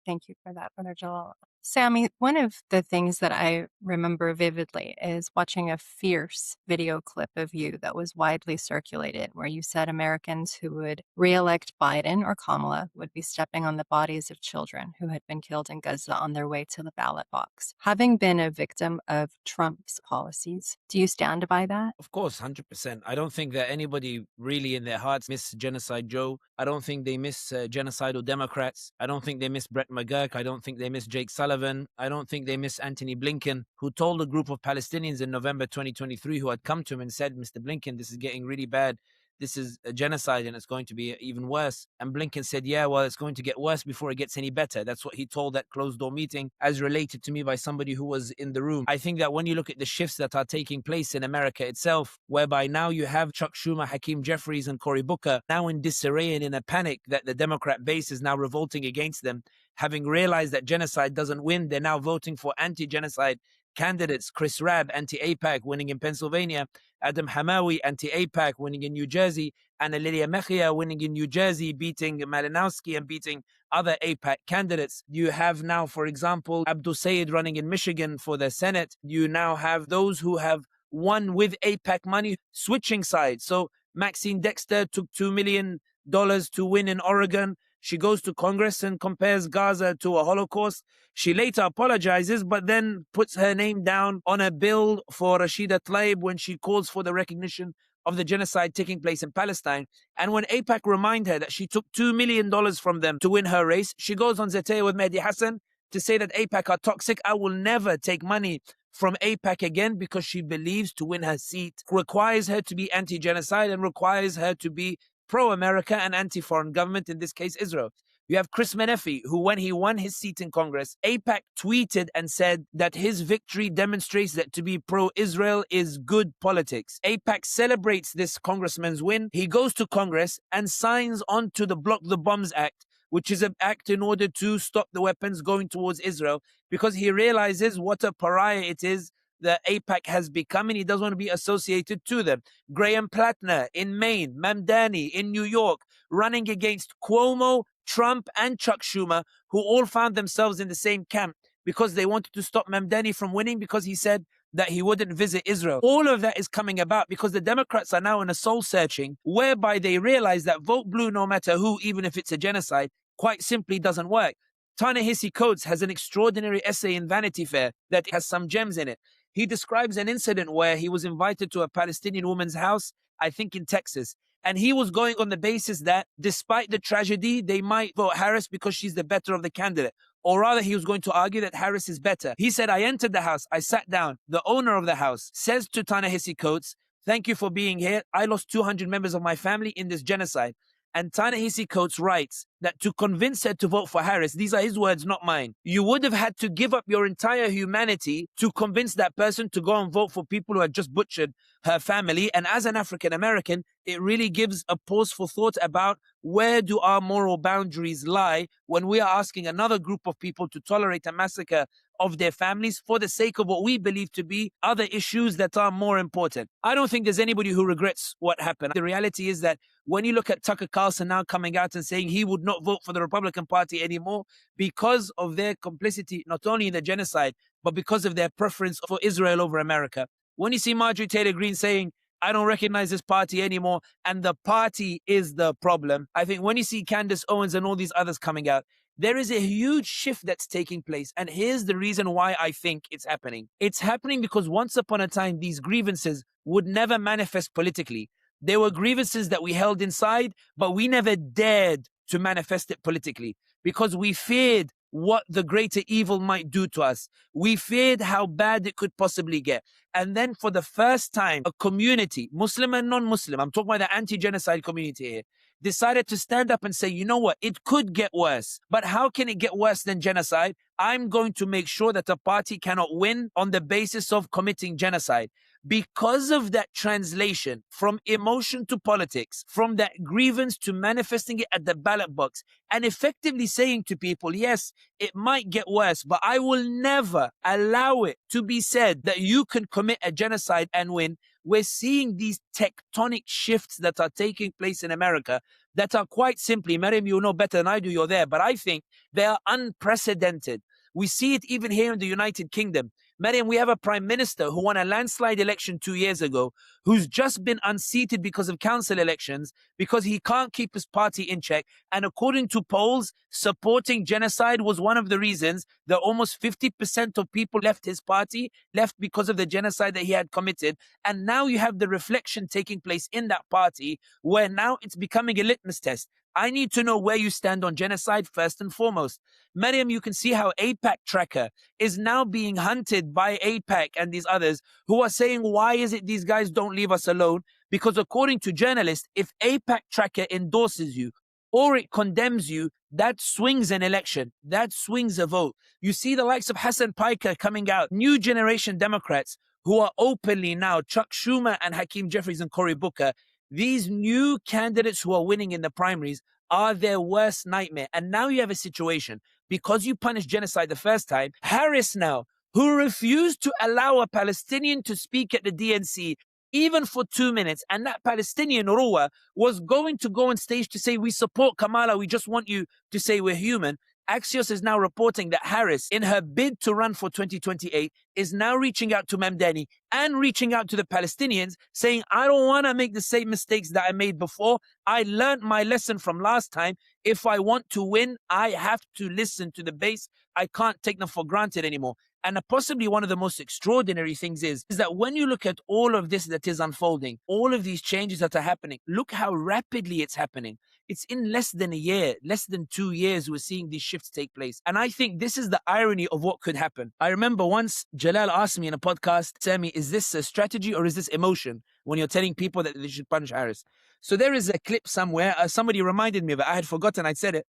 S1: Thank you for that, Brother Jalal. Sami, one of the things that I remember vividly is watching a fierce video clip of you that was widely circulated, where you said Americans who would re-elect Biden or Kamala would be stepping on the bodies of children who had been killed in Gaza on their way to the ballot box. Having been a victim of Trump's policies, do you stand by that?
S3: Of course, 100%. I don't think that anybody really in their hearts miss Genocide Joe. I don't think they miss genocidal Democrats. I don't think they miss Brett McGurk. I don't think they miss Jake Sullivan. I don't think they miss Antony Blinken, who told a group of Palestinians in November 2023 who had come to him and said, Mr. Blinken, this is getting really bad. This is a genocide and it's going to be even worse. And Blinken said, yeah, well, it's going to get worse before it gets any better. That's what he told that closed door meeting, as related to me by somebody who was in the room. I think that when you look at the shifts that are taking place in America itself, whereby now you have Chuck Schumer, Hakeem Jeffries, and Cory Booker now in disarray and in a panic that the Democrat base is now revolting against them, having realized that genocide doesn't win, they're now voting for anti-genocide candidates. Chris Rabb, anti-AIPAC, winning in Pennsylvania. Adam Hamawi, anti-AIPAC, winning in New Jersey. Anna Lilia Mejia, winning in New Jersey, beating Malinowski and beating other AIPAC candidates. You have now, for example, Abdul Sayed running in Michigan for the Senate. You now have those who have won with AIPAC money switching sides. So Maxine Dexter took $2 million to win in Oregon. She goes to Congress and compares Gaza to a Holocaust. She later apologizes, but then puts her name down on a bill for Rashida Tlaib when she calls for the recognition of the genocide taking place in Palestine. And when AIPAC remind her that she took $2 million from them to win her race, she goes on Zetaya with Mehdi Hassan to say that AIPAC are toxic. I will never take money from AIPAC again, because she believes to win her seat requires her to be anti-genocide and requires her to be pro-America and anti-foreign government, in this case Israel. You have Chris Menefee, who when he won his seat in Congress, AIPAC tweeted and said that his victory demonstrates that to be pro-Israel is good politics. AIPAC celebrates this congressman's win. He goes to Congress and signs on to the Block the Bombs Act, which is an act in order to stop the weapons going towards Israel, because he realizes what a pariah it is that AIPAC has become, and he doesn't want to be associated to them. Graham Plattner in Maine, Mamdani in New York, running against Cuomo, Trump, and Chuck Schumer, who all found themselves in the same camp because they wanted to stop Mamdani from winning because he said that he wouldn't visit Israel. All of that is coming about because the Democrats are now in a soul searching whereby they realize that vote blue no matter who, even if it's a genocide, quite simply doesn't work. Ta-Nehisi Coates has an extraordinary essay in Vanity Fair that has some gems in it. He describes an incident where he was invited to a Palestinian woman's house, I think in Texas, and he was going on the basis that despite the tragedy, they might vote Harris because she's the better of the candidate. Or rather, he was going to argue that Harris is better. He said, I entered the house, I sat down. The owner of the house says to Ta-Nehisi Coates, thank you for being here. I lost 200 members of my family in this genocide. And Ta-Nehisi Coates writes that to convince her to vote for Harris, these are his words, not mine, you would have had to give up your entire humanity to convince that person to go and vote for people who had just butchered her family. And as an African American, it really gives a pause for thought about where do our moral boundaries lie when we are asking another group of people to tolerate a massacre of their families for the sake of what we believe to be other issues that are more important. I don't think there's anybody who regrets what happened. The reality is that when you look at Tucker Carlson now coming out and saying he would not vote for the Republican Party anymore because of their complicity, not only in the genocide, but because of their preference for Israel over America. When you see Marjorie Taylor Greene saying, I don't recognize this party anymore, and the party is the problem. I think when you see Candace Owens and all these others coming out, there is a huge shift that's taking place. And here's the reason why I think it's happening. It's happening because once upon a time, these grievances would never manifest politically. There were grievances that we held inside, but we never dared to manifest it politically because we feared what the greater evil might do to us. We feared how bad it could possibly get. And then for the first time, a community, Muslim and non-Muslim, I'm talking about the anti-genocide community here, decided to stand up and say, you know what, it could get worse. But how can it get worse than genocide? I'm going to make sure that a party cannot win on the basis of committing genocide. Because of that translation from emotion to politics, from that grievance to manifesting it at the ballot box, and effectively saying to people, yes, it might get worse, but I will never allow it to be said that you can commit a genocide and win. We're seeing these tectonic shifts that are taking place in America that are quite simply, Mariam, you know better than I do, you're there, but I think they are unprecedented. We see it even here in the United Kingdom. Mariam, we have a prime minister who won a landslide election 2 years ago, who's just been unseated because of council elections, because he can't keep his party in check. And according to polls, supporting genocide was one of the reasons that almost 50% of people left his party, left because of the genocide that he had committed. And now you have the reflection taking place in that party, where now it's becoming a litmus test. I need to know where you stand on genocide first and foremost. Mariam, you can see how AIPAC Tracker is now being hunted by AIPAC and these others who are saying, why is it these guys don't leave us alone? Because according to journalists, if AIPAC Tracker endorses you or it condemns you, that swings an election. That swings a vote. You see the likes of Hassan Piker coming out, new generation Democrats who are openly now, Chuck Schumer and Hakeem Jeffries and Cory Booker, these new candidates who are winning in the primaries are their worst nightmare. And now you have a situation, because you punished genocide the first time, Harris now, who refused to allow a Palestinian to speak at the DNC, even for 2 minutes, and that Palestinian, Ruwa, was going to go on stage to say, we support Kamala, we just want you to say we're human. Axios is now reporting that Harris, in her bid to run for 2028, is now reaching out to Mamdani and reaching out to the Palestinians, saying, I don't want to make the same mistakes that I made before. I learned my lesson from last time. If I want to win, I have to listen to the base. I can't take them for granted anymore. And possibly one of the most extraordinary things is that when you look at all of this that is unfolding, all of these changes that are happening, look how rapidly it's happening. It's in less than a year, less than 2 years, we're seeing these shifts take place. And I think this is the irony of what could happen. I remember once Jalal asked me in a podcast, Sami, is this a strategy or is this emotion when you're telling people that they should punish Harris? So there is a clip somewhere. Somebody reminded me of it. I had forgotten I'd said it,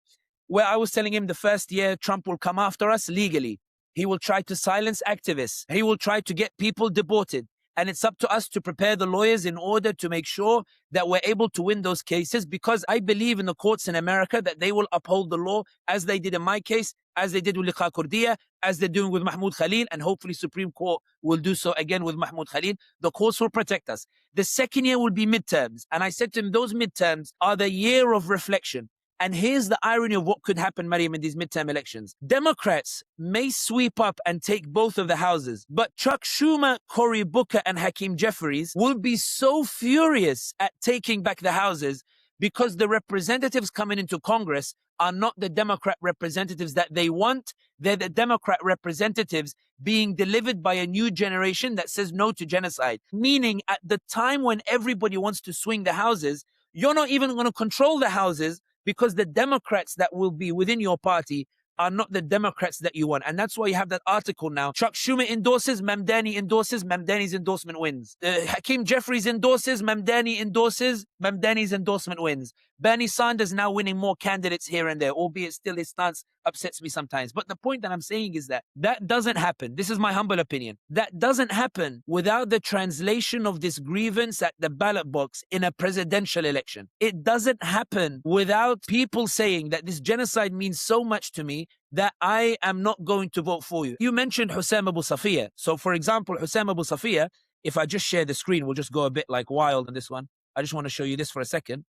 S3: where I was telling him the first year Trump will come after us legally. He will try to silence activists. He will try to get people deported. And it's up to us to prepare the lawyers in order to make sure that we're able to win those cases, because I believe in the courts in America that they will uphold the law as they did in my case, as they did with Liqa Kurdiya, as they're doing with Mahmoud Khalil, and hopefully Supreme Court will do so again with Mahmoud Khalil. The courts will protect us. The second year will be midterms. And I said to him, those midterms are the year of reflection. And here's the irony of what could happen, Mariam, in these midterm elections. Democrats may sweep up and take both of the houses, but Chuck Schumer, Cory Booker, and Hakeem Jeffries will be so furious at taking back the houses because the representatives coming into Congress are not the Democrat representatives that they want. They're the Democrat representatives being delivered by a new generation that says no to genocide. Meaning, at the time when everybody wants to swing the houses, you're not even going to control the houses, because the Democrats that will be within your party are not the Democrats that you want. And that's why you have that article now. Chuck Schumer endorses, Mamdani endorses, Mamdani's endorsement wins. Hakeem Jeffries endorses, Mamdani endorses, Mamdani's endorsement wins. Bernie Sanders now winning more candidates here and there, albeit still his stance upsets me sometimes. But the point that I'm saying is that doesn't happen. This is my humble opinion. That doesn't happen without the translation of this grievance at the ballot box in a presidential election. It doesn't happen without people saying that this genocide means so much to me that I am not going to vote for you. You mentioned Hussam Abu Safiya. So for example, Hussam Abu Safiya, if I just share the screen, we'll just go a bit like wild on this one. I just want to show you this for a second.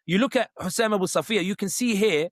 S3: You look at Hussam Abu Safiya, you can see here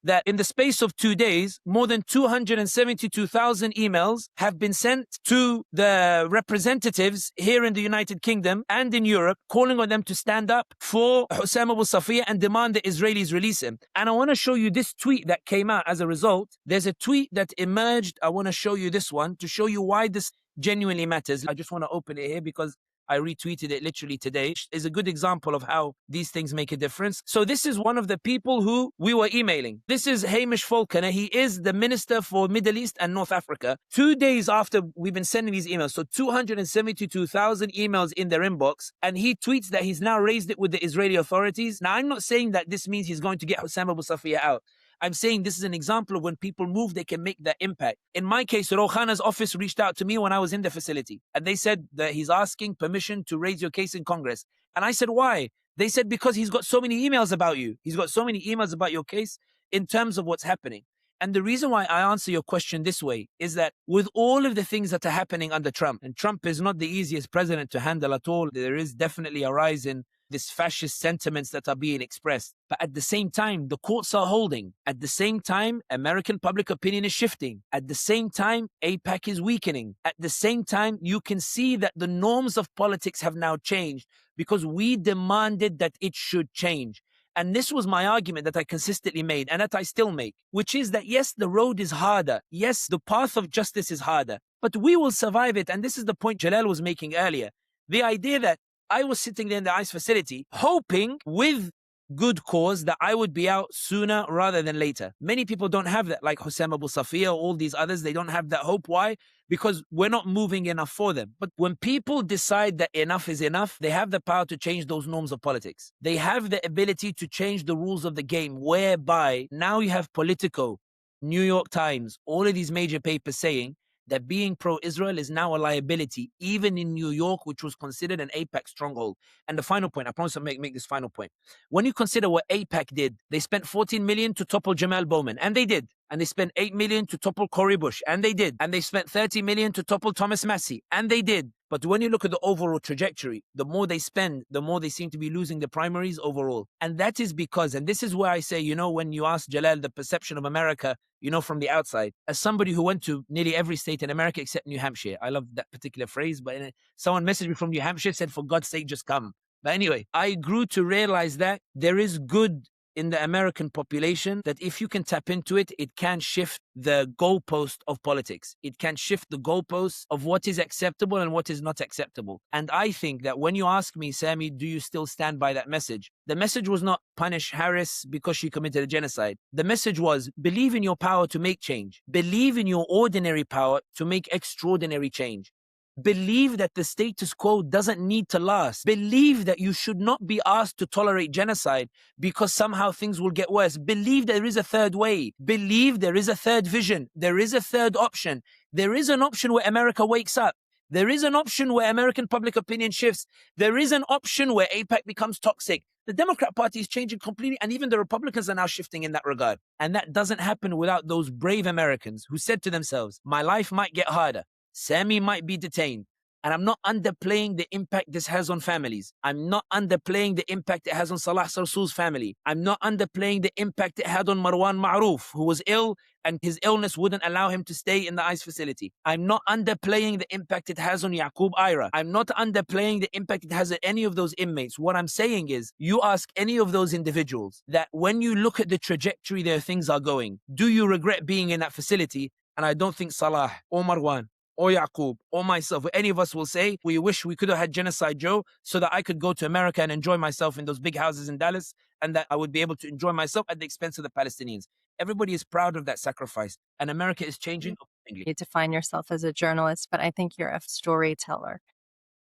S3: that in the space of 2 days, more than 272,000 emails have been sent to the representatives here in the United Kingdom and in Europe, calling on them to stand up for Hussam Abu Safiya and demand the Israelis release him. And I want to show you this tweet that came out as a result. There's a tweet that emerged. I want to show you this one to show you why this genuinely matters. I just want to open it here because I retweeted it literally today. Is a good example of how these things make a difference. So this is one of the people who we were emailing. This is Hamish Falconer. He is the Minister for Middle East and North Africa. 2 days after we've been sending these emails, so 272,000 emails in their inbox, and he tweets that he's now raised it with the Israeli authorities. Now, I'm not saying that this means he's going to get Hussam Abu Safiya out. I'm saying this is an example of when people move, they can make that impact. In my case, Rouhana's office reached out to me when I was in the facility, and they said that he's asking permission to raise your case in Congress. And I said, why? They said, because he's got so many emails about you. He's got so many emails about your case in terms of what's happening. And the reason why I answer your question this way is that with all of the things that are happening under Trump, and Trump is not the easiest president to handle at all, there is definitely a rise in these fascist sentiments that are being expressed. But at the same time, the courts are holding. At the same time, American public opinion is shifting. At the same time, AIPAC is weakening. At the same time, you can see that the norms of politics have now changed because we demanded that it should change. And this was my argument that I consistently made and that I still make, which is that yes, the road is harder. Yes, the path of justice is harder, but we will survive it. And this is the point Jalal was making earlier. The idea that I was sitting there in the ICE facility, hoping with good cause that I would be out sooner rather than later. Many people don't have that, like Hussam Abu Safiya, all these others, they don't have that hope. Why? Because we're not moving enough for them. But when people decide that enough is enough, they have the power to change those norms of politics. They have the ability to change the rules of the game, whereby now you have Politico, New York Times, all of these major papers saying that being pro-Israel is now a liability, even in New York, which was considered an AIPAC stronghold. And the final point, I promise to make this final point. When you consider what AIPAC did, they spent $14 million to topple Jamal Bowman, and they did. And they spent $8 million to topple Cori Bush, and they did. And they spent $30 million to topple Thomas Massie, and they did. But when you look at the overall trajectory, the more they spend, the more they seem to be losing the primaries overall. And that is because, and this is where I say, when you ask Jalal the perception of America, from the outside, as somebody who went to nearly every state in America except New Hampshire, I love that particular phrase, but someone messaged me from New Hampshire, said, for God's sake, just come. But anyway, I grew to realize that there is good in the American population, that if you can tap into it, it can shift the goalpost of politics. It can shift the goalposts of what is acceptable and what is not acceptable. And I think that when you ask me, Sami, do you still stand by that message? The message was not punish Harris because she committed a genocide. The message was believe in your power to make change. Believe in your ordinary power to make extraordinary change. Believe that the status quo doesn't need to last. Believe that you should not be asked to tolerate genocide because somehow things will get worse. Believe there is a third way. Believe there is a third vision. There is a third option. There is an option where America wakes up. There is an option where American public opinion shifts. There is an option where AIPAC becomes toxic. The Democrat Party is changing completely, and even the Republicans are now shifting in that regard. And that doesn't happen without those brave Americans who said to themselves, my life might get harder. Sami might be detained. And I'm not underplaying the impact this has on families. I'm not underplaying the impact it has on Salah Sarsour's family. I'm not underplaying the impact it had on Marwan Maroof, who was ill and his illness wouldn't allow him to stay in the ICE facility. I'm not underplaying the impact it has on Yaqub Ira. I'm not underplaying the impact it has on any of those inmates. What I'm saying is, you ask any of those individuals that when you look at the trajectory their things are going, do you regret being in that facility? And I don't think Salah or Marwan or Yaqub or myself, or any of us will say, we wish we could have had Genocide Joe so that I could go to America and enjoy myself in those big houses in Dallas, and that I would be able to enjoy myself at the expense of the Palestinians. Everybody is proud of that sacrifice, and America is changing accordingly.
S1: You define yourself as a journalist, but I think you're a storyteller.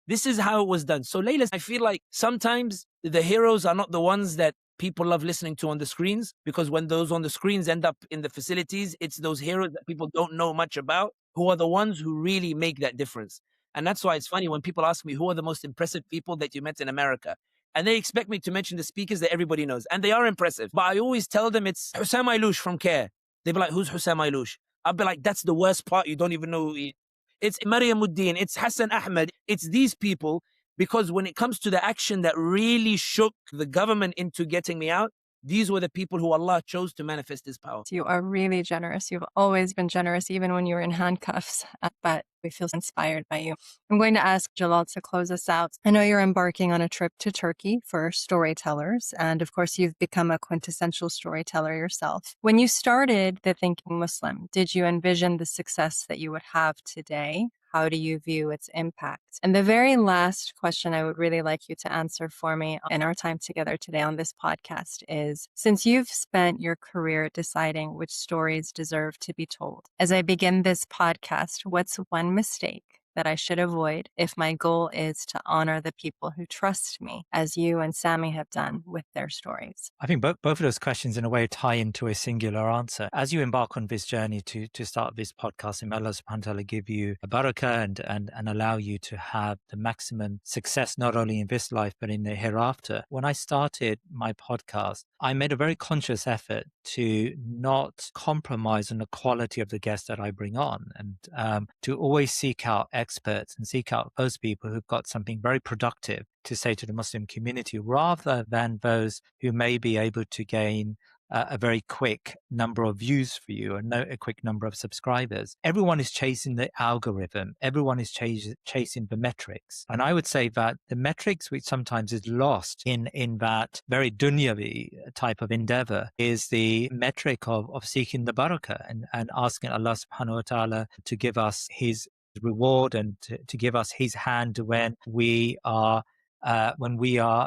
S3: This is how it was done. So Layla, I feel like sometimes the heroes are not the ones that people love listening to on the screens, because when those on the screens end up in the facilities, it's those heroes that people don't know much about who are the ones who really make that difference. And that's why it's funny when people ask me, who are the most impressive people that you met in America? And they expect me to mention the speakers that everybody knows. And they are impressive. But I always tell them it's Hussam Ayloush from CARE. They'd be like, who's Hussam Ayloush? I'll be like, that's the worst part. You don't even know who he is. It's Maryam Uddin. It's Hassan Ahmed. It's these people. Because when it comes to the action that really shook the government into getting me out, these were the people who Allah chose to manifest His power.
S1: You are really generous. You've always been generous, even when you were in handcuffs, but we feel inspired by you. I'm going to ask Jalal to close us out. I know you're embarking on a trip to Turkey for storytellers, and of course, you've become a quintessential storyteller yourself. When you started The Thinking Muslim, did you envision the success that you would have today? How do you view its impact? And the very last question I would really like you to answer for me in our time together today on this podcast is, since you've spent your career deciding which stories deserve to be told, as I begin this podcast, what's one mistake that I should avoid if my goal is to honor the people who trust me, as you and Sami have done with their stories?
S2: I think both of those questions in a way tie into a singular answer. As you embark on this journey to start this podcast, may Allah subhanahu wa ta'ala give you a barakah and allow you to have the maximum success, not only in this life, but in the hereafter. When I started my podcast, I made a very conscious effort to not compromise on the quality of the guests that I bring on, and to always seek out experts and seek out those people who've got something very productive to say to the Muslim community, rather than those who may be able to gain a very quick number of views for you and a quick number of subscribers. Everyone is chasing the algorithm. Everyone is chasing the metrics. And I would say that the metrics, which sometimes is lost in that very dunyavi type of endeavor, is the metric of seeking the barakah and asking Allah subhanahu wa ta'ala to give us His reward and to give us His hand when we are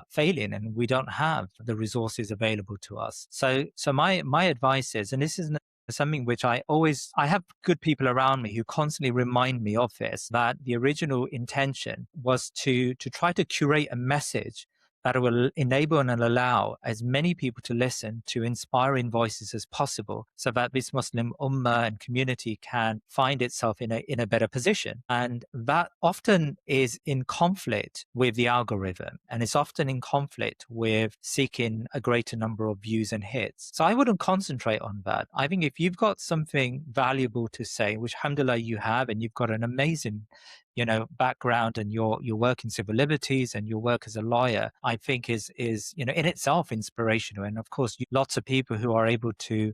S2: failing and we don't have the resources available to us. So my advice is, and this is something which I have good people around me who constantly remind me of this, that the original intention was to try to curate a message that will enable and allow as many people to listen to inspiring voices as possible, so that this Muslim ummah and community can find itself in a better position. And that often is in conflict with the algorithm, and it's often in conflict with seeking a greater number of views and hits. So I wouldn't concentrate on that. I think if you've got something valuable to say, which alhamdulillah you have, and you've got an amazing background and your work in civil liberties and your work as a lawyer, I think is in itself inspirational. And of course, lots of people who are able to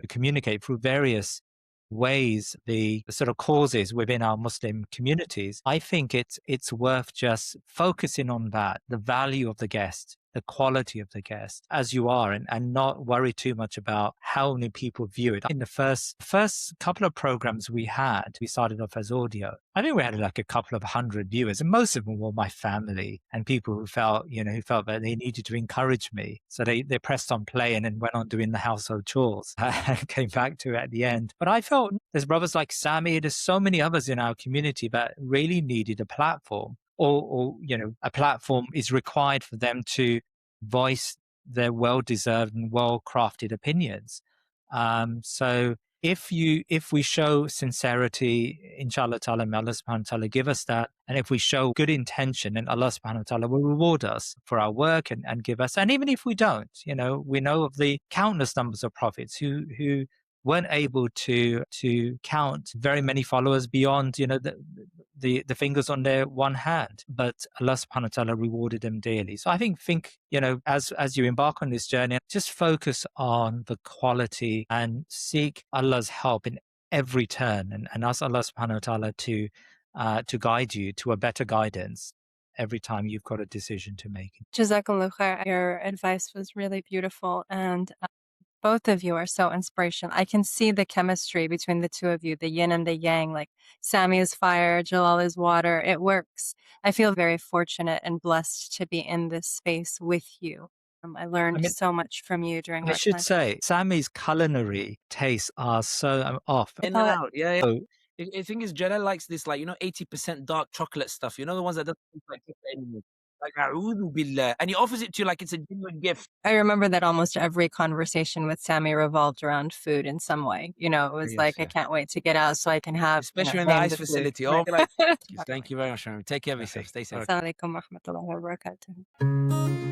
S2: communicate through various ways the sort of causes within our Muslim communities. I think it's worth just focusing on that, the value of the guest, the quality of the guest as you are, and not worry too much about how many people view it. In the first couple of programs we started off as audio. I think we had like a couple of 100 viewers, and most of them were my family and people who felt that they needed to encourage me. So they pressed on play and then went on doing the household chores and came back to it at the end. But I felt there's brothers like Sami, there's so many others in our community that really needed a platform. Or a platform is required for them to voice their well-deserved and well-crafted opinions. So if we show sincerity, inshallah ta'ala, may Allah subhanahu wa ta'ala give us that. And if we show good intention, then Allah subhanahu wa ta'ala will reward us for our work and give us. And even if we don't, we know of the countless numbers of prophets who weren't able to count very many followers beyond the fingers on their one hand, but Allah subhanahu wa ta'ala rewarded them dearly. So I think as you embark on this journey, just focus on the quality and seek Allah's help in every turn, and ask Allah subhanahu wa ta'ala to guide you to a better guidance every time you've got a decision to make.
S1: Jazakallah khair. Your advice was really beautiful, and both of you are so inspirational. I can see the chemistry between the two of you, the yin and the yang, like Sami is fire, Jalal is water. It works. I feel very fortunate and blessed to be in this space with you. I learned so much from you during
S2: I
S1: our
S2: should
S1: time.
S2: say, Sami's culinary tastes are so off.
S3: In and out, yeah. The thing is, Jalal likes this, 80% dark chocolate stuff. The ones that doesn't taste like chocolate anymore. Like, a'udhu billah. And he offers it to you like it's a genuine gift.
S1: I remember that almost every conversation with Sami revolved around food in some way. It was
S3: Yes,
S1: like,
S3: yeah.
S1: I can't wait to get out so I can have,
S3: Especially in the
S1: name
S3: ice
S1: food.
S3: facility.
S1: Right.
S3: Oh, thank you very much, man. Take care of yourself. Stay safe.
S1: Assalamu alaikum wa rahmatullahi wa barakatuh.